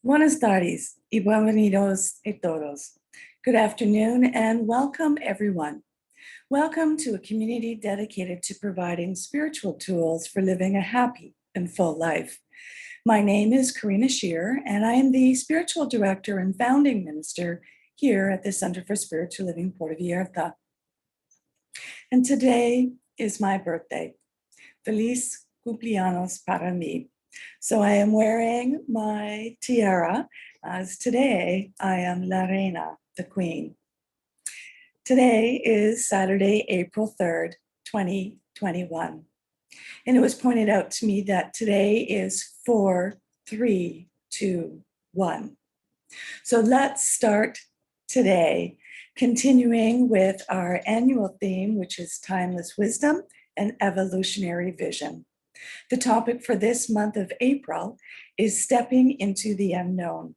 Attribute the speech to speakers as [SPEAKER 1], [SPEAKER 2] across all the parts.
[SPEAKER 1] Buenas tardes y bienvenidos a todos. Good afternoon and welcome everyone. Welcome to a community dedicated to providing spiritual tools for living a happy and full life. My name is Karina Shear, and I am the spiritual director and founding minister here at the Center for Spiritual Living Puerto Vallarta. And today is my birthday. Feliz cumpleaños para mí. So I am wearing my tiara, as today I am La Reina, the Queen. Today is Saturday, April 3rd, 2021. And it was pointed out to me that today is 4, 3, 2, 1. So let's start today, continuing with our annual theme, which is timeless wisdom and evolutionary vision. The topic for this month of April is stepping into the unknown.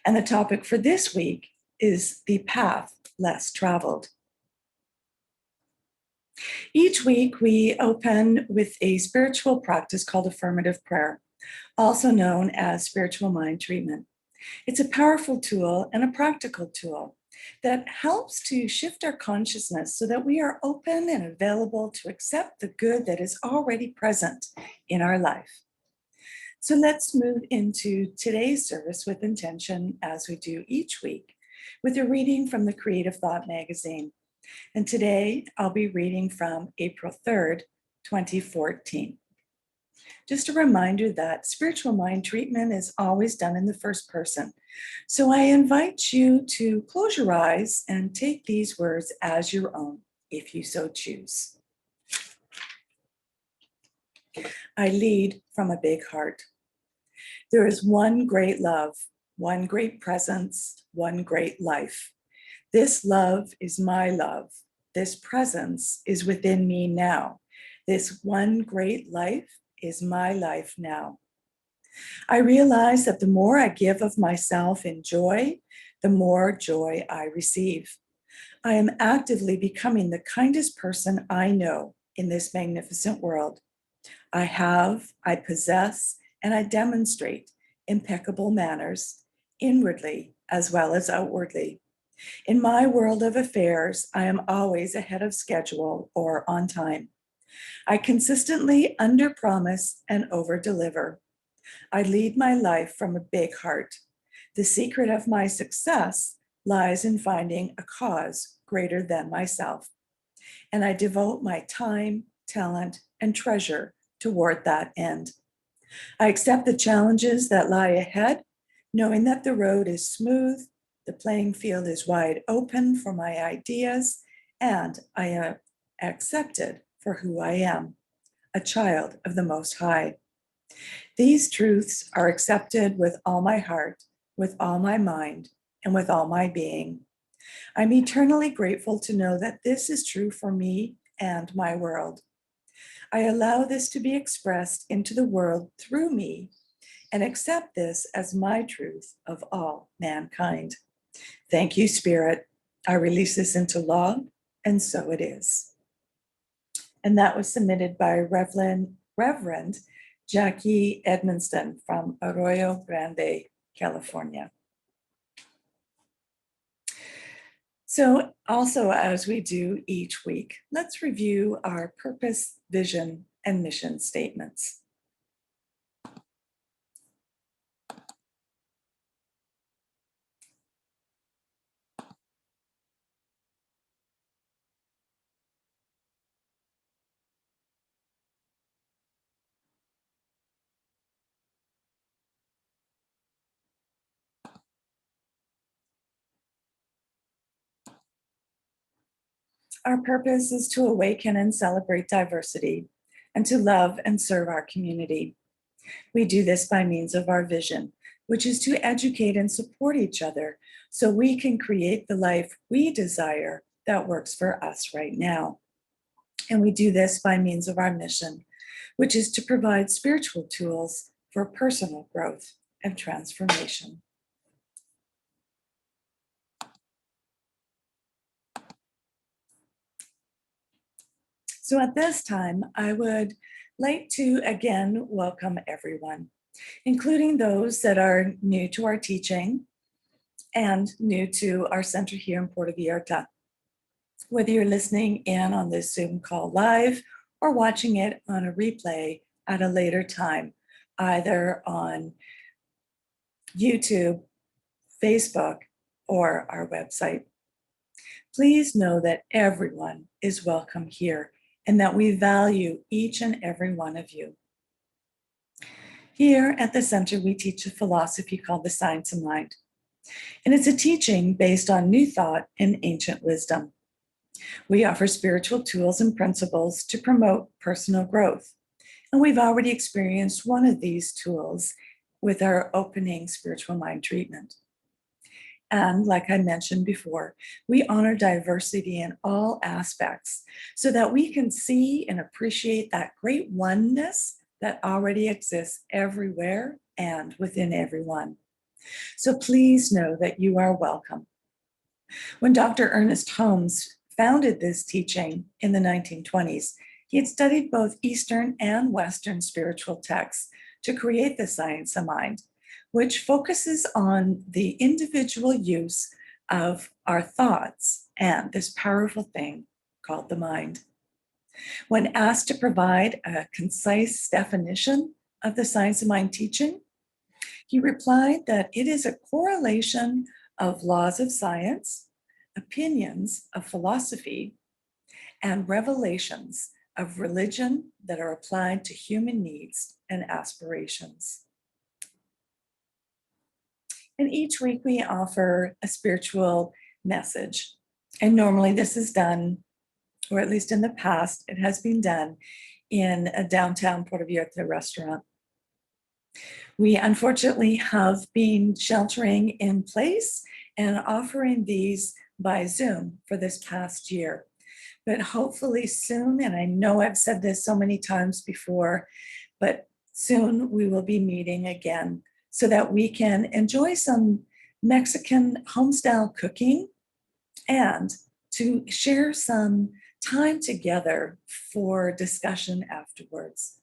[SPEAKER 1] And the topic for this week is the path less traveled. Each week, we open with a spiritual practice called affirmative prayer, also known as spiritual mind treatment. It's a powerful tool and a practical tool that helps to shift our consciousness so that we are open and available to accept the good that is already present in our life. So let's move into today's service with intention, as we do each week, with a reading from the Creative Thought magazine. And today I'll be reading from April 3rd, 2014. Just a reminder that spiritual mind treatment is always done in the first person. So I invite you to close your eyes and take these words as your own, if you so choose. I lead from a big heart. There is one great love, one great presence, one great life. This love is my love. This presence is within me now. This one great life is my life now. I realize that the more I give of myself in joy, the more joy I receive. I am actively becoming the kindest person I know in this magnificent world. I possess, and I demonstrate impeccable manners, inwardly as well as outwardly. In my world of affairs, I am always ahead of schedule or on time. I consistently underpromise and overdeliver. I lead my life from a big heart. The secret of my success lies in finding a cause greater than myself. And I devote my time, talent, and treasure toward that end. I accept the challenges that lie ahead, knowing that the road is smooth, the playing field is wide open for my ideas, and I am accepted for who I am, a child of the Most High. These truths are accepted with all my heart, with all my mind, and with all my being. I'm eternally grateful to know that this is true for me and my world. I allow this to be expressed into the world through me and accept this as my truth of all mankind. Thank you, Spirit. I release this into law, and so it is. And that was submitted by Reverend Jackie Edmonston from Arroyo Grande, California. So also, as we do each week, let's review our purpose, vision, and mission statements. Our purpose is to awaken and celebrate diversity and to love and serve our community. We do this by means of our vision, which is to educate and support each other so we can create the life we desire that works for us right now. And we do this by means of our mission, which is to provide spiritual tools for personal growth and transformation. So at this time, I would like to again welcome everyone. including those that are new to our teaching and new to our center here in Puerto Vallarta. Whether you're listening in on this Zoom call live or watching it on a replay at a later time, either on YouTube, Facebook, or our website. Please know that everyone is welcome here and that we value each and every one of you. Here at the center, we teach a philosophy called the Science of Mind, and it's a teaching based on new thought and ancient wisdom. We offer spiritual tools and principles to promote personal growth, and we've already experienced one of these tools with our opening spiritual mind treatment. And like I mentioned before, we honor diversity in all aspects so that we can see and appreciate that great oneness that already exists everywhere and within everyone. So please know that you are welcome. When Dr. Ernest Holmes founded this teaching in the 1920s, he had studied both Eastern and Western spiritual texts to create the Science of Mind, which focuses on the individual use of our thoughts and this powerful thing called the mind. When asked to provide a concise definition of the Science of Mind teaching, he replied that it is a correlation of laws of science, opinions of philosophy, and revelations of religion that are applied to human needs and aspirations. And each week we offer a spiritual message. And normally this is done, or at least in the past, it has been done in a downtown Puerto Vallarta restaurant. We unfortunately have been sheltering in place and offering these by Zoom for this past year. But hopefully soon, and I know I've said this so many times before, but soon we will be meeting again so that we can enjoy some Mexican home-style cooking and to share some time together for discussion afterwards.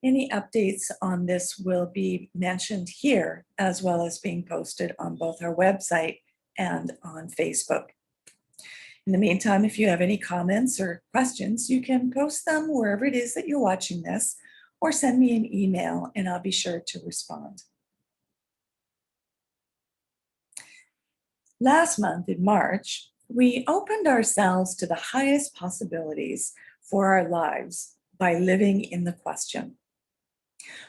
[SPEAKER 1] Any updates on this will be mentioned here, as well as being posted on both our website and on Facebook. In the meantime, if you have any comments or questions, you can post them wherever it is that you're watching this, or send me an email and I'll be sure to respond. Last month in March, we opened ourselves to the highest possibilities for our lives by living in the question: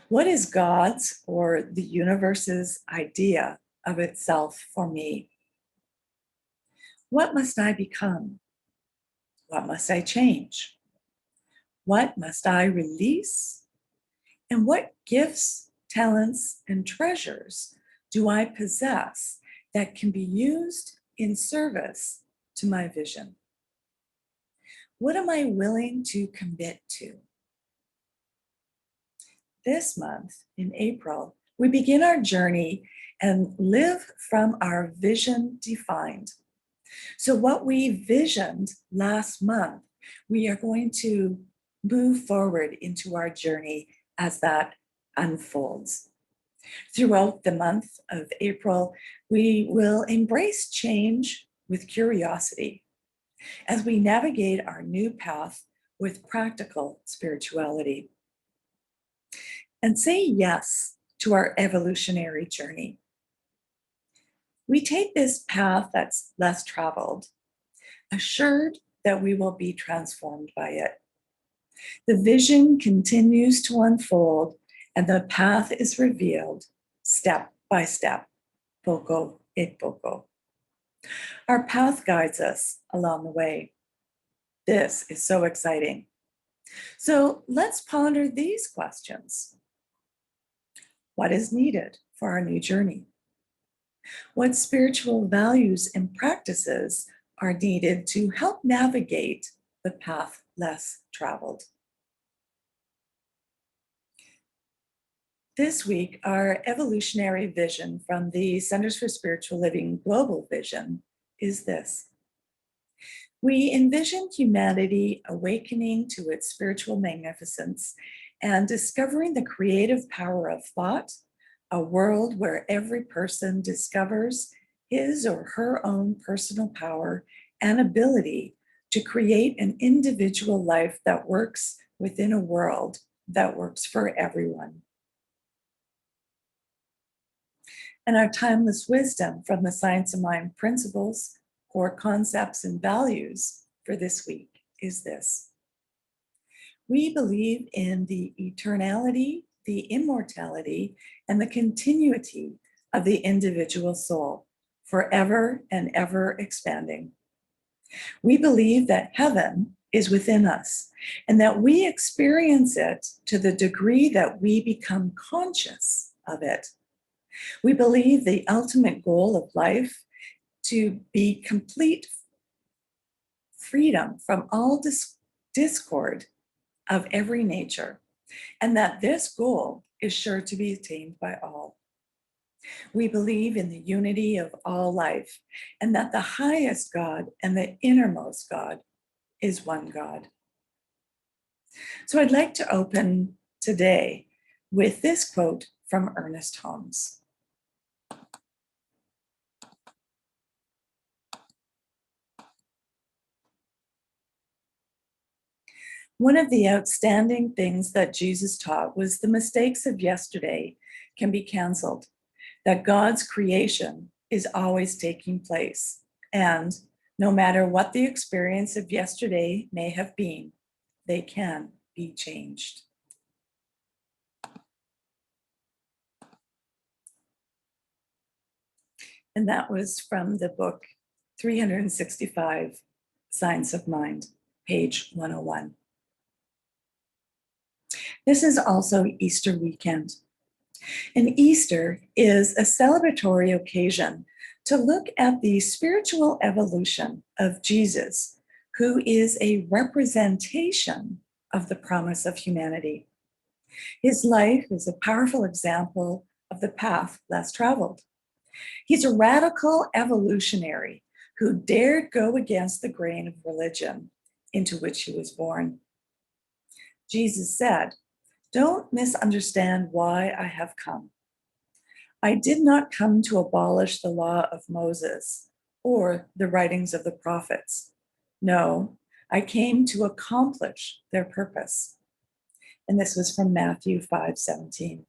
[SPEAKER 1] what is God's or the universe's idea of itself for me? What must I become? What must I change? What must I release? And what gifts, talents, and treasures do I possess that can be used in service to my vision? What am I willing to commit to? This month, in April, we begin our journey and live from our vision defined. So what we visioned last month, we are going to move forward into our journey as that unfolds. Throughout the month of April, we will embrace change with curiosity as we navigate our new path with practical spirituality. And say yes to our evolutionary journey. We take this path that's less traveled, assured that we will be transformed by it. The vision continues to unfold and the path is revealed step by step, poco a poco. Our path guides us along the way. This is so exciting. So let's ponder these questions. What is needed for our new journey? What spiritual values and practices are needed to help navigate the path less traveled? This week, our evolutionary vision from the Centers for Spiritual Living Global Vision is this. We envision humanity awakening to its spiritual magnificence and discovering the creative power of thought, a world where every person discovers his or her own personal power and ability to create an individual life that works within a world that works for everyone. And our timeless wisdom from the Science of Mind principles, core concepts, and values for this week is this: we believe in the eternality, the immortality, and the continuity of the individual soul, forever and ever expanding. We believe that heaven is within us and that we experience it to the degree that we become conscious of it. We believe the ultimate goal of life to be complete freedom from all discord of every nature, and that this goal is sure to be attained by all. We believe in the unity of all life, and that the highest God and the innermost God is one God. So I'd like to open today with this quote from Ernest Holmes. One of the outstanding things that Jesus taught was the mistakes of yesterday can be canceled, that God's creation is always taking place, and no matter what the experience of yesterday may have been, they can be changed. And that was from the book 365, Science of Mind, page 101. This is also Easter weekend. And Easter is a celebratory occasion to look at the spiritual evolution of Jesus, who is a representation of the promise of humanity. His life is a powerful example of the path less traveled. He's a radical evolutionary who dared go against the grain of religion into which he was born. Jesus said, "Don't misunderstand why I have come. I did not come to abolish the law of Moses or the writings of the prophets. No, I came to accomplish their purpose." And this was from Matthew 5:17.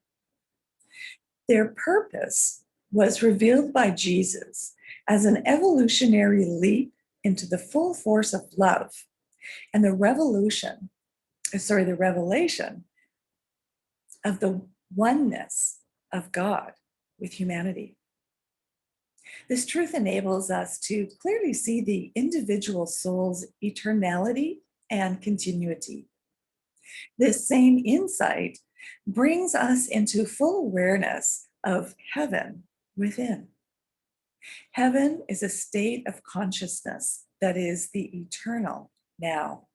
[SPEAKER 1] Their purpose was revealed by Jesus as an evolutionary leap into the full force of love and the revelation of the oneness of God with humanity. This truth enables us to clearly see the individual soul's eternality and continuity. This same insight brings us into full awareness of heaven within. Heaven is a state of consciousness that is the eternal now.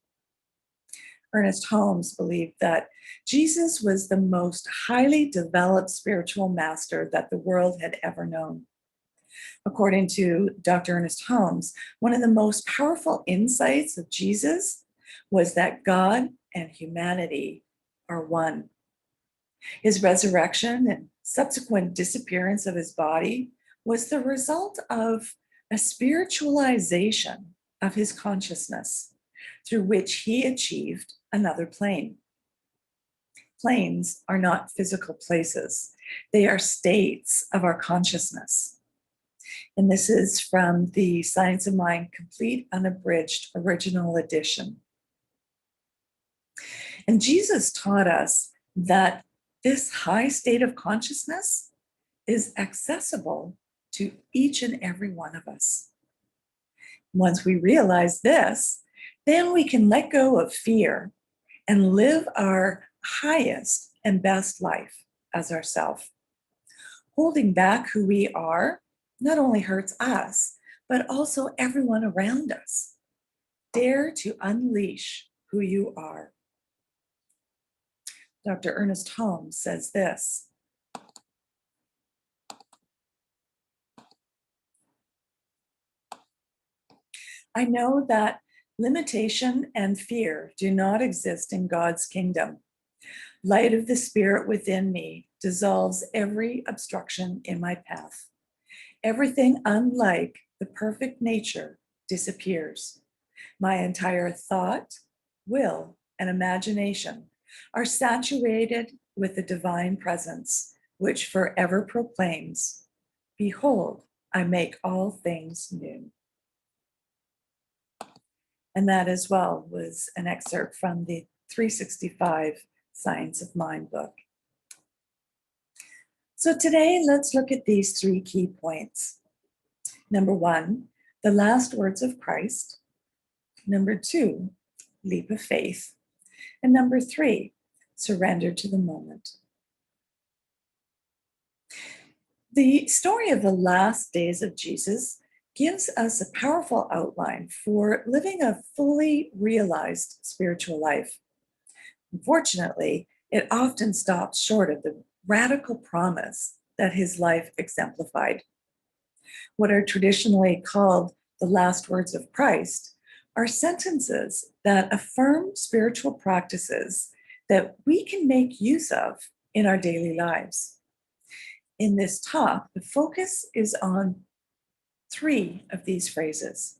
[SPEAKER 1] Ernest Holmes believed that Jesus was the most highly developed spiritual master that the world had ever known. According to Dr. Ernest Holmes, one of the most powerful insights of Jesus was that God and humanity are one. His resurrection and subsequent disappearance of his body was the result of a spiritualization of his consciousness, through which he achieved another plane. Planes are not physical places, they are states of our consciousness. And this is from the Science of Mind Complete Unabridged Original Edition. And Jesus taught us that this high state of consciousness is accessible to each and every one of us. Once we realize this, then we can let go of fear and live our highest and best life as ourself. Holding back who we are not only hurts us, but also everyone around us. Dare to unleash who you are. Dr. Ernest Holmes says this: I know that limitation and fear do not exist in God's kingdom. Light of the Spirit within me dissolves every obstruction in my path. Everything unlike the perfect nature disappears. My entire thought, will, and imagination are saturated with the divine presence, which forever proclaims, "Behold, I make all things new." And that as well was an excerpt from the 365 Science of Mind book. So today, let's look at these 3 key points. Number 1, the last words of Christ. Number 2, leap of faith. And number 3, surrender to the moment. The story of the last days of Jesus gives us a powerful outline for living a fully realized spiritual life. Unfortunately, it often stops short of the radical promise that his life exemplified. What are traditionally called the last words of Christ are sentences that affirm spiritual practices that we can make use of in our daily lives. In this talk, the focus is on 3 of these phrases.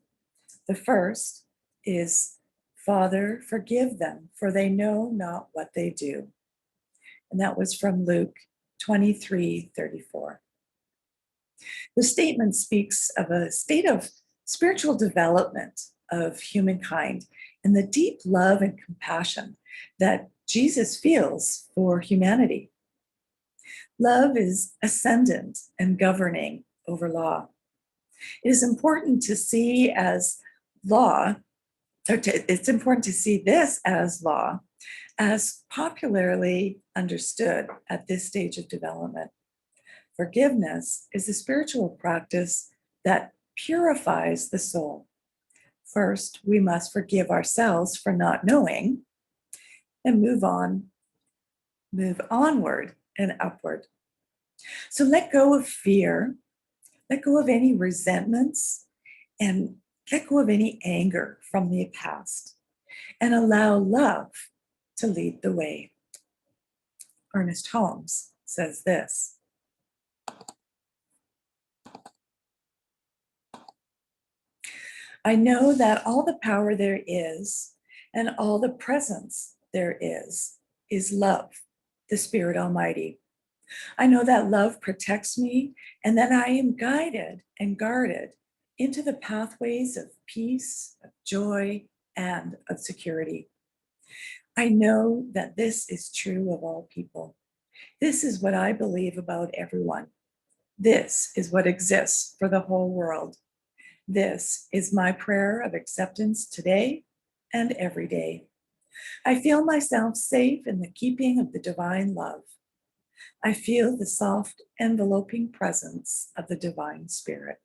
[SPEAKER 1] The first is, "Father, forgive them, for they know not what they do." And that was from Luke 23:34. The statement speaks of a state of spiritual development of humankind and the deep love and compassion that Jesus feels for humanity. Love is ascendant and governing over law. It is important to see as law, it's important to see this as law, as popularly understood at this stage of development. Forgiveness is a spiritual practice that purifies the soul. First, we must forgive ourselves for not knowing and move onward and upward. So let go of fear, let go of any resentments, and let go of any anger from the past, and allow love to lead the way. Ernest Holmes says this: "I know that all the power there is and all the presence there is love, the Spirit Almighty. I know that love protects me and that I am guided and guarded into the pathways of peace, of joy, and of security. I know that this is true of all people. This is what I believe about everyone. This is what exists for the whole world. This is my prayer of acceptance today and every day. I feel myself safe in the keeping of the divine love. I feel the soft enveloping presence of the divine spirit."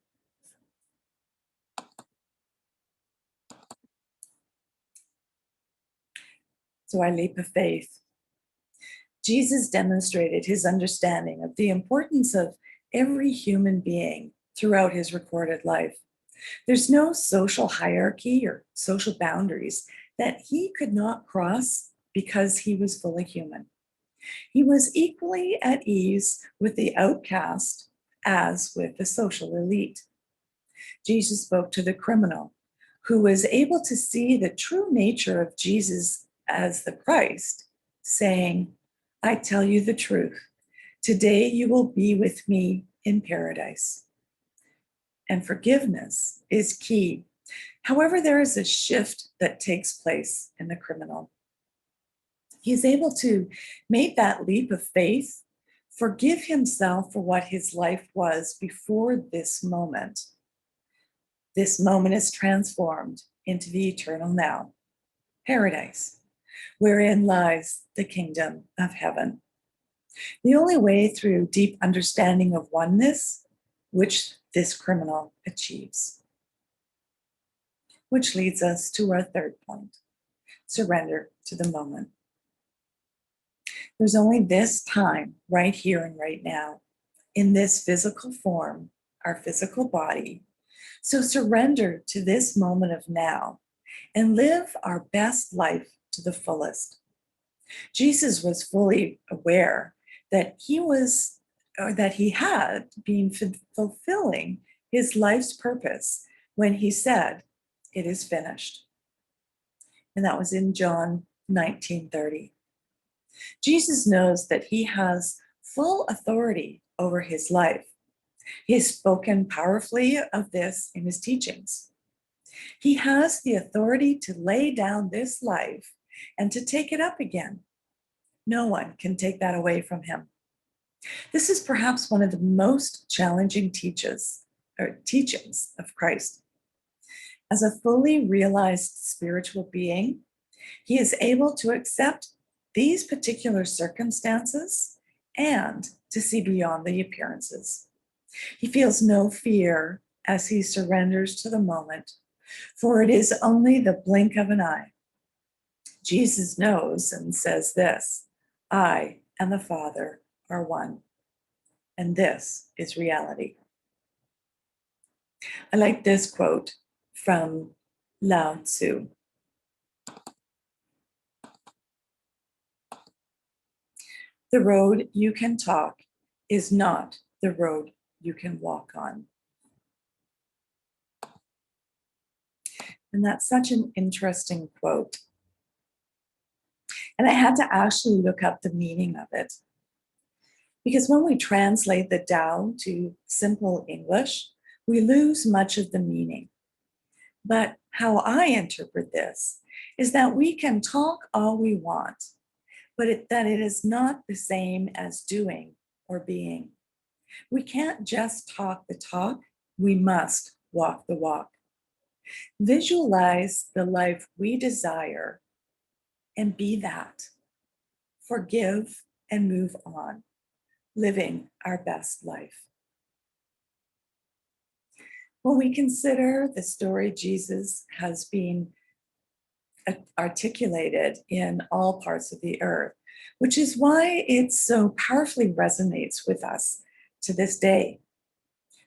[SPEAKER 1] So I leap of faith. Jesus demonstrated his understanding of the importance of every human being throughout his recorded life. There's no social hierarchy or social boundaries that he could not cross because he was fully human. He was equally at ease with the outcast as with the social elite. Jesus spoke to the criminal who was able to see the true nature of Jesus as the Christ, saying, "I tell you the truth. Today you will be with me in paradise." And forgiveness is key. However, there is a shift that takes place in the criminal. He is able to make that leap of faith, forgive himself for what his life was before this moment. This moment is transformed into the eternal now, paradise, wherein lies the kingdom of heaven. The only way through deep understanding of oneness, which this criminal achieves. Which leads us to our third point: surrender to the moment. There's only this time, right here and right now, in this physical form, our physical body. So surrender to this moment of now and live our best life to the fullest. Jesus was fully aware that he had been fulfilling his life's purpose when he said, "It is finished." And that was in John 19:30. Jesus knows that he has full authority over his life. He has spoken powerfully of this in his teachings. He has the authority to lay down this life and to take it up again. No one can take that away from him. This is perhaps one of the most challenging teachings of Christ. As a fully realized spiritual being, he is able to accept these particular circumstances and to see beyond the appearances. He feels no fear as he surrenders to the moment, for it is only the blink of an eye. Jesus knows and says this: "I and the Father are one." And this is reality. I like this quote from Lao Tzu. "The road you can talk is not the road you can walk on." And that's such an interesting quote. And I had to actually look up the meaning of it. Because when we translate the Tao to simple English, we lose much of the meaning. But how I interpret this is that we can talk all we want, but that it is not the same as doing or being. We can't just talk the talk, we must walk the walk. Visualize the life we desire and be that. Forgive and move on, living our best life. When we consider the story Jesus has been articulated in all parts of the earth, which is why it so powerfully resonates with us to this day.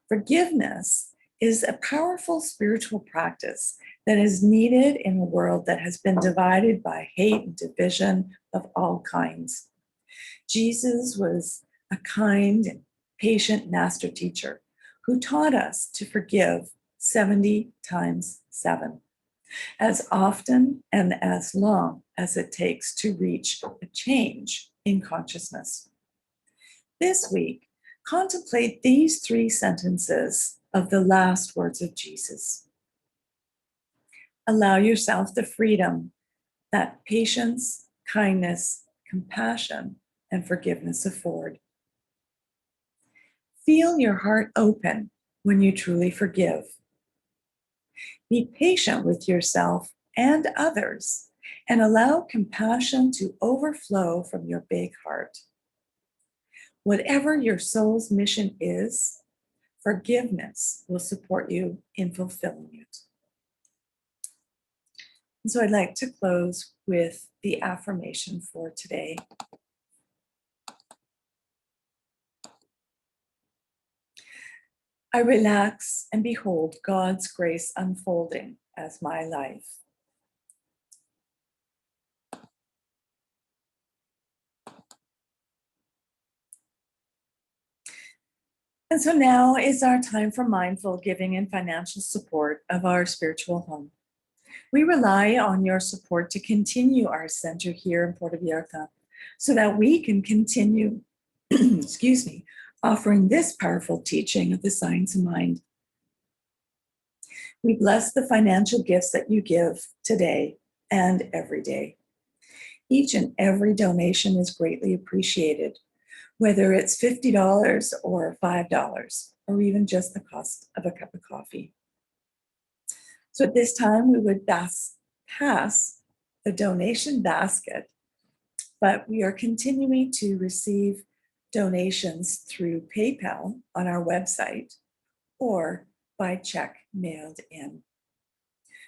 [SPEAKER 1] Forgiveness is a powerful spiritual practice that is needed in a world that has been divided by hate and division of all kinds. Jesus was a kind and patient master teacher who taught us to forgive 70 times 7, as often and as long as it takes to reach a change in consciousness. This week, contemplate these 3 sentences of the last words of Jesus. Allow yourself the freedom that patience, kindness, compassion, and forgiveness afford. Feel your heart open when you truly forgive. Be patient with yourself and others and allow compassion to overflow from your big heart. Whatever your soul's mission is, forgiveness will support you in fulfilling it. And so I'd like to close with the affirmation for today. I relax and behold God's grace unfolding as my life. And so now is our time for mindful giving and financial support of our spiritual home. We rely on your support to continue our center here in Puerto Vallarta so that we can continue, offering this powerful teaching of the science of mind. We bless the financial gifts that you give today and every day. Each and every donation is greatly appreciated, whether it's $50 or $5, or even just the cost of a cup of coffee. So at this time, we would pass the donation basket, but we are continuing to receive donations through PayPal on our website or by check mailed in.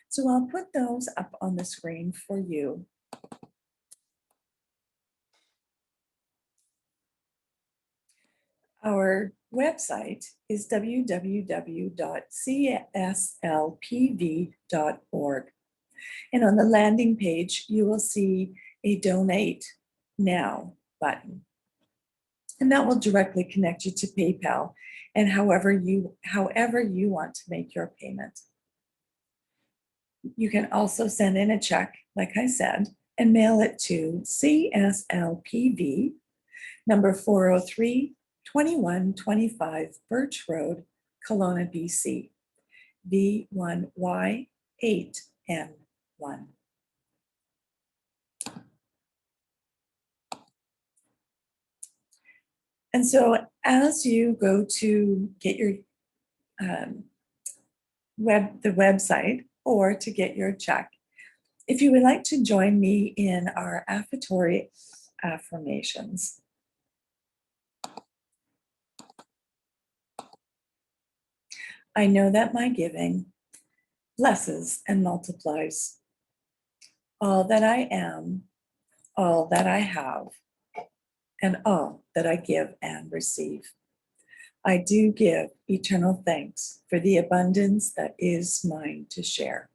[SPEAKER 1] So I'll put those up on the screen for you. Our website is www.cslpv.org. And on the landing page, you will see a donate Now button. And that will directly connect you to PayPal and however you want to make your payment. You can also send in a check, like I said, and mail it to CSLPV, number 403 2125 Birch Road, Kelowna, BC, V1Y8N1. And so as you go to get your the website or to get your check, if you would like to join me in our affirmatory affirmations, I know that my giving blesses and multiplies all that I am, all that I have, and all that I give and receive. I do give eternal thanks for the abundance that is mine to share.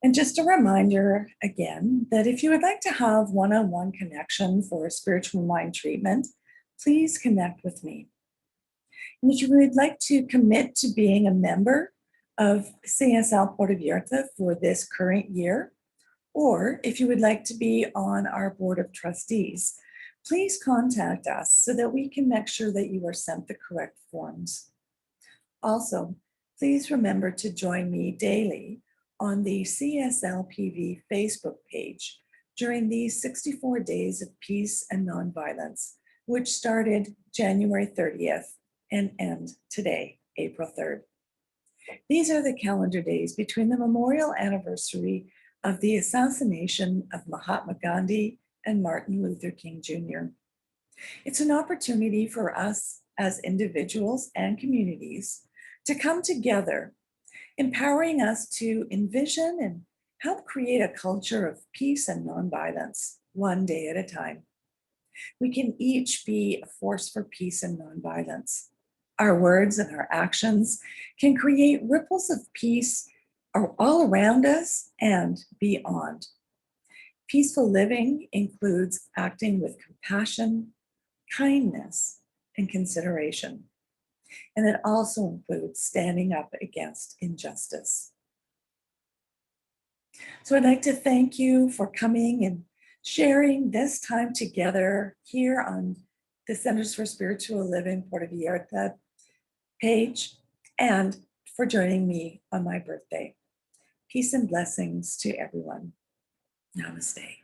[SPEAKER 1] And just a reminder again that if you would like to have one-on-one connection for spiritual mind treatment, please connect with me. And if you would like to commit to being a member of CSL Puerto Vallarta for this current year, or if you would like to be on our board of trustees, please contact us so that we can make sure that you are sent the correct forms. Also, please remember to join me daily on the CSLPV Facebook page during these 64 days of peace and nonviolence, which started January 30th and end today, April 3rd. These are the calendar days between the memorial anniversary of the assassination of Mahatma Gandhi and Martin Luther King Jr. It's an opportunity for us as individuals and communities to come together, empowering us to envision and help create a culture of peace and nonviolence, one day at a time. We can each be a force for peace and nonviolence. Our words and our actions can create ripples of peace all around us and beyond. Peaceful living includes acting with compassion, kindness, and consideration. And it also includes standing up against injustice. So I'd like to thank you for coming and sharing this time together here on the Centers for Spiritual Living Puerto Vallarta page, and for joining me on my birthday. Peace and blessings to everyone. Namaste.